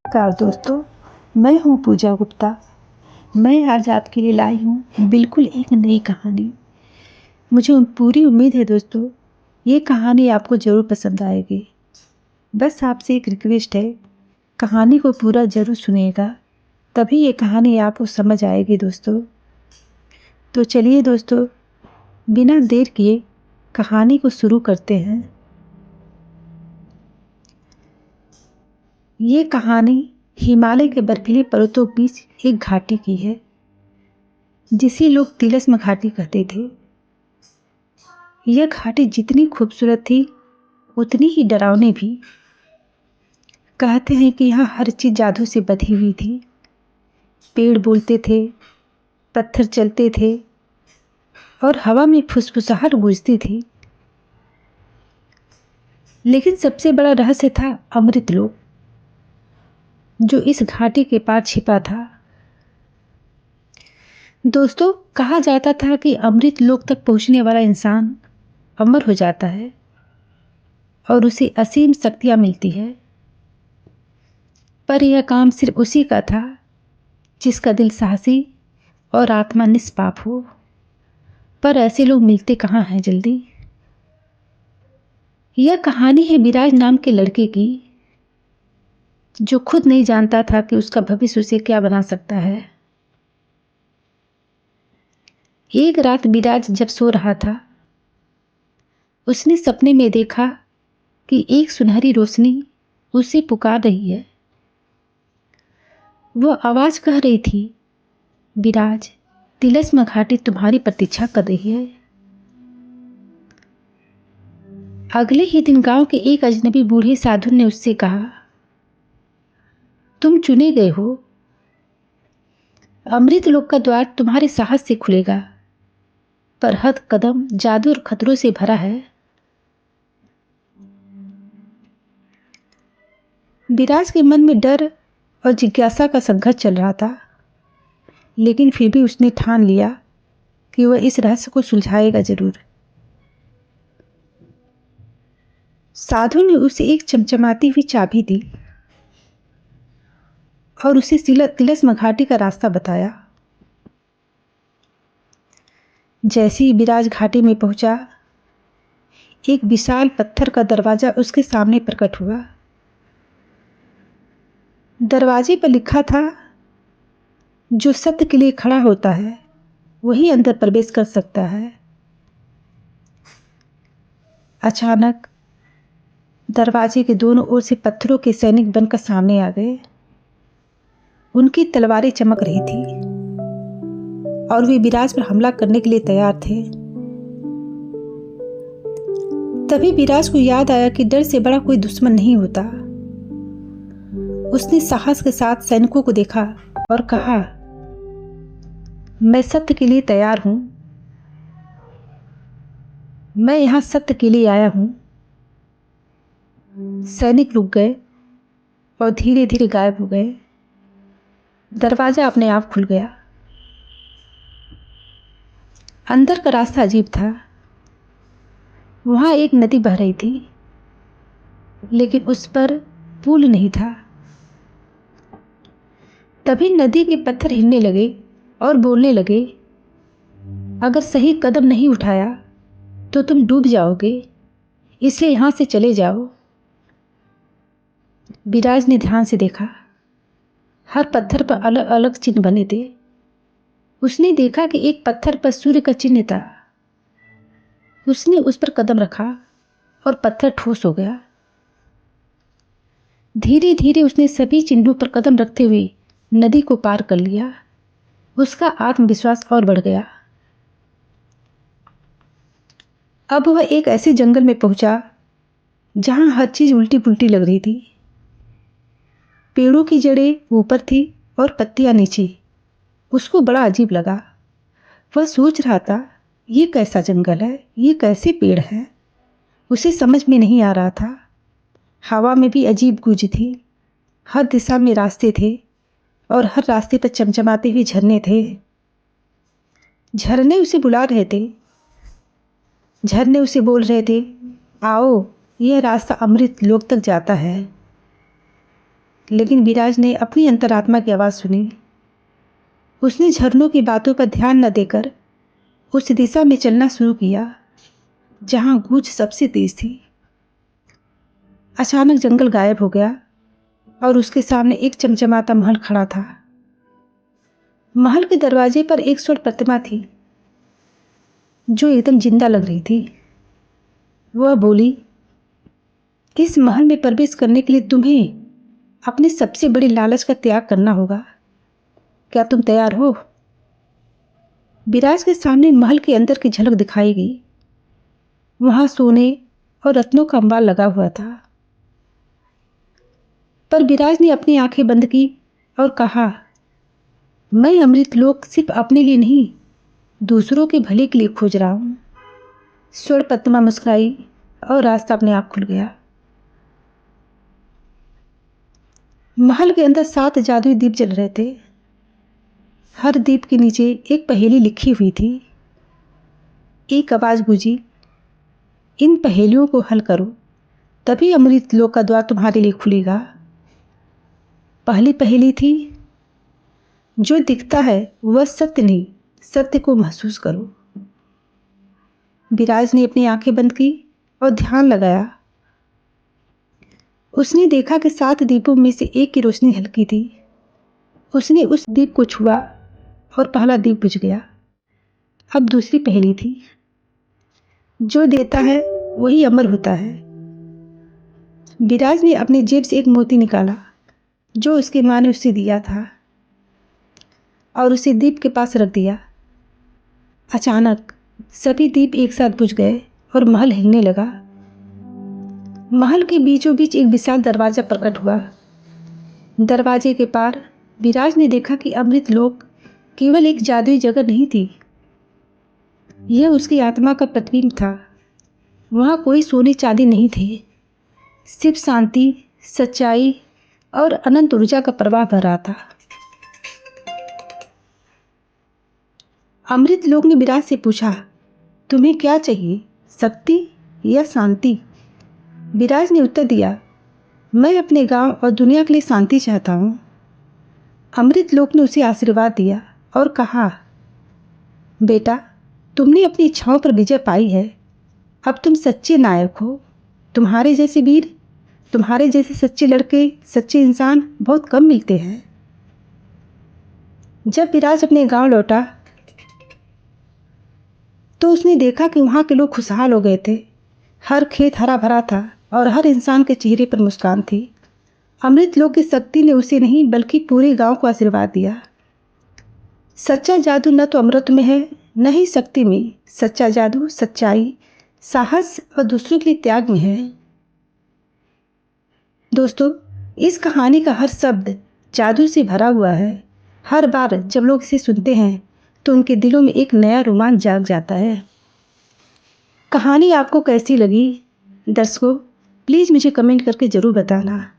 नमस्कार दोस्तों, मैं हूँ पूजा गुप्ता। मैं आज आपके लिए लाई हूँ बिल्कुल एक नई कहानी। मुझे पूरी उम्मीद है दोस्तों, ये कहानी आपको ज़रूर पसंद आएगी। बस आपसे एक रिक्वेस्ट है, कहानी को पूरा ज़रूर सुनिएगा, तभी ये कहानी आपको समझ आएगी दोस्तों। तो चलिए दोस्तों, बिना देर किए कहानी को शुरू करते हैं। ये कहानी हिमालय के बर्फीले पर्वतों के बीच एक घाटी की है, जिसे लोग तिलस्म घाटी कहते थे। यह घाटी जितनी खूबसूरत थी, उतनी ही डरावनी भी। कहते हैं कि यहाँ हर चीज़ जादू से बधी हुई थी। पेड़ बोलते थे, पत्थर चलते थे और हवा में फुसफुसाहट गूंजती थी। लेकिन सबसे बड़ा रहस्य था अमृत लोक, जो इस घाटी के पार छिपा था। दोस्तों, कहा जाता था कि अमृत लोक तक पहुंचने वाला इंसान अमर हो जाता है और उसे असीम शक्तियां मिलती है। पर यह काम सिर्फ उसी का था जिसका दिल साहसी और आत्मा निष्पाप हो। पर ऐसे लोग मिलते कहाँ हैं जल्दी। यह कहानी है विराज नाम के लड़के की, जो खुद नहीं जानता था कि उसका भविष्य उसे क्या बना सकता है। एक रात विराज जब सो रहा था, उसने सपने में देखा कि एक सुनहरी रोशनी उसे पुकार रही है। वह आवाज कह रही थी, विराज, तिलस्म घाटी तुम्हारी प्रतीक्षा कर रही है। अगले ही दिन गांव के एक अजनबी बूढ़े साधु ने उससे कहा, तुम चुने गए हो। अमृत लोक का द्वार तुम्हारे साहस से खुलेगा, पर हर कदम जादू और खतरों से भरा है। विराज के मन में डर और जिज्ञासा का संघर्ष चल रहा था, लेकिन फिर भी उसने ठान लिया कि वह इस रहस्य को सुलझाएगा जरूर। साधु ने उसे एक चमचमाती हुई चाबी दी और उसे तिलस्म घाटी का रास्ता बताया। जैसे ही विराज घाटी में पहुंचा, एक विशाल पत्थर का दरवाजा उसके सामने प्रकट हुआ। दरवाजे पर लिखा था, जो सत्य के लिए खड़ा होता है वही अंदर प्रवेश कर सकता है। अचानक दरवाजे के दोनों ओर से पत्थरों के सैनिक बनकर सामने आ गए। उनकी तलवारें चमक रही थी और वे विराज पर हमला करने के लिए तैयार थे। तभी विराज को याद आया कि डर से बड़ा कोई दुश्मन नहीं होता। उसने साहस के साथ सैनिकों को देखा और कहा, मैं सत्य के लिए तैयार हूं। मैं यहां सत्य के लिए आया हूं। सैनिक रुक गए और धीरे धीरे गायब हो गए। दरवाजा अपने आप खुल गया। अंदर का रास्ता अजीब था। वहां एक नदी बह रही थी, लेकिन उस पर पुल नहीं था। तभी नदी के पत्थर हिलने लगे और बोलने लगे, अगर सही कदम नहीं उठाया तो तुम डूब जाओगे, इसलिए यहां से चले जाओ। विराज ने ध्यान से देखा। हर पत्थर पर अलग अलग चिन्ह बने थे। उसने देखा कि एक पत्थर पर सूर्य का चिन्ह था। उसने उस पर कदम रखा और पत्थर ठोस हो गया। धीरे धीरे उसने सभी चिन्हों पर कदम रखते हुए नदी को पार कर लिया। उसका आत्मविश्वास और बढ़ गया। अब वह एक ऐसे जंगल में पहुंचा जहां हर चीज उल्टी पुल्टी लग रही थी। पेड़ों की जड़ें ऊपर थी और पत्तियां नीचे। उसको बड़ा अजीब लगा। वह सोच रहा था, ये कैसा जंगल है, ये कैसे पेड़ हैं। उसे समझ में नहीं आ रहा था। हवा में भी अजीब गूंज थी। हर दिशा में रास्ते थे और हर रास्ते पर चमचमाते हुए झरने थे। झरने उसे बुला रहे थे। झरने उसे बोल रहे थे, आओ, यह रास्ता अमृत लोक तक जाता है। लेकिन विराज ने अपनी अंतरात्मा की आवाज़ सुनी। उसने झरनों की बातों पर ध्यान न देकर उस दिशा में चलना शुरू किया जहां गूंज सबसे तेज थी। अचानक जंगल गायब हो गया और उसके सामने एक चमचमाता महल खड़ा था। महल के दरवाजे पर एक स्वर्ण प्रतिमा थी जो एकदम जिंदा लग रही थी। वह बोली, इस महल में प्रवेश करने के लिए तुम्हें अपने सबसे बड़ी लालच का त्याग करना होगा। क्या तुम तैयार हो? विराज के सामने महल के अंदर की झलक दिखाई गई। वहां सोने और रत्नों का अंबार लगा हुआ था। पर विराज ने अपनी आंखें बंद की और कहा, मैं अमृत लोक सिर्फ अपने लिए नहीं, दूसरों के भले के लिए खोज रहा हूं। स्वर्ण प्रतिमा मुस्कुराई और रास्ता अपने आप खुल गया। महल के अंदर 7 जादुई दीप जल रहे थे। हर दीप के नीचे एक पहेली लिखी हुई थी। एक आवाज गूंजी, इन पहेलियों को हल करो, तभी अमृत लोक का द्वार तुम्हारे लिए खुलेगा। पहली पहेली थी, जो दिखता है वह सत्य नहीं, सत्य को महसूस करो। विराज ने अपनी आंखें बंद की और ध्यान लगाया। उसने देखा कि 7 दीपों में से एक की रोशनी हल्की थी। उसने उस दीप को छुआ और पहला दीप बुझ गया। अब दूसरी पहेली थी, जो देता है वही अमर होता है। विराज ने अपनी जेब से एक मोती निकाला जो उसकी माँ ने उसे दिया था और उसे दीप के पास रख दिया। अचानक सभी दीप एक साथ बुझ गए और महल हिलने लगा। महल के बीचों बीच एक विशाल दरवाजा प्रकट हुआ। दरवाजे के पार विराज ने देखा कि अमृत लोक केवल एक जादुई जगह नहीं थी, यह उसकी आत्मा का प्रतिबिंब था। वहाँ कोई सोने चांदी नहीं थे, सिर्फ शांति, सच्चाई और अनंत ऊर्जा का प्रवाह बह रहा था। अमृत लोक ने विराज से पूछा, तुम्हें क्या चाहिए, शक्ति या शांति? विराज ने उत्तर दिया, मैं अपने गांव और दुनिया के लिए शांति चाहता हूँ। अमृत लोक ने उसे आशीर्वाद दिया और कहा, बेटा, तुमने अपनी इच्छाओं पर विजय पाई है। अब तुम सच्चे नायक हो। तुम्हारे जैसे वीर, तुम्हारे जैसे सच्चे लड़के, सच्चे इंसान बहुत कम मिलते हैं। जब विराज अपने गांव लौटा तो उसने देखा कि वहाँ के लोग खुशहाल हो गए थे। हर खेत हरा भरा था और हर इंसान के चेहरे पर मुस्कान थी। अमृत लोक की शक्ति ने उसे नहीं बल्कि पूरे गांव को आशीर्वाद दिया। सच्चा जादू न तो अमृत में है, न ही शक्ति में। सच्चा जादू सच्चाई, साहस और दूसरों के लिए त्याग में है। दोस्तों, इस कहानी का हर शब्द जादू से भरा हुआ है। हर बार जब लोग इसे सुनते हैं तो उनके दिलों में एक नया रोमांच जाग जाता है। कहानी आपको कैसी लगी? दर्शकों, प्लीज़ मुझे कमेंट करके ज़रूर बताना।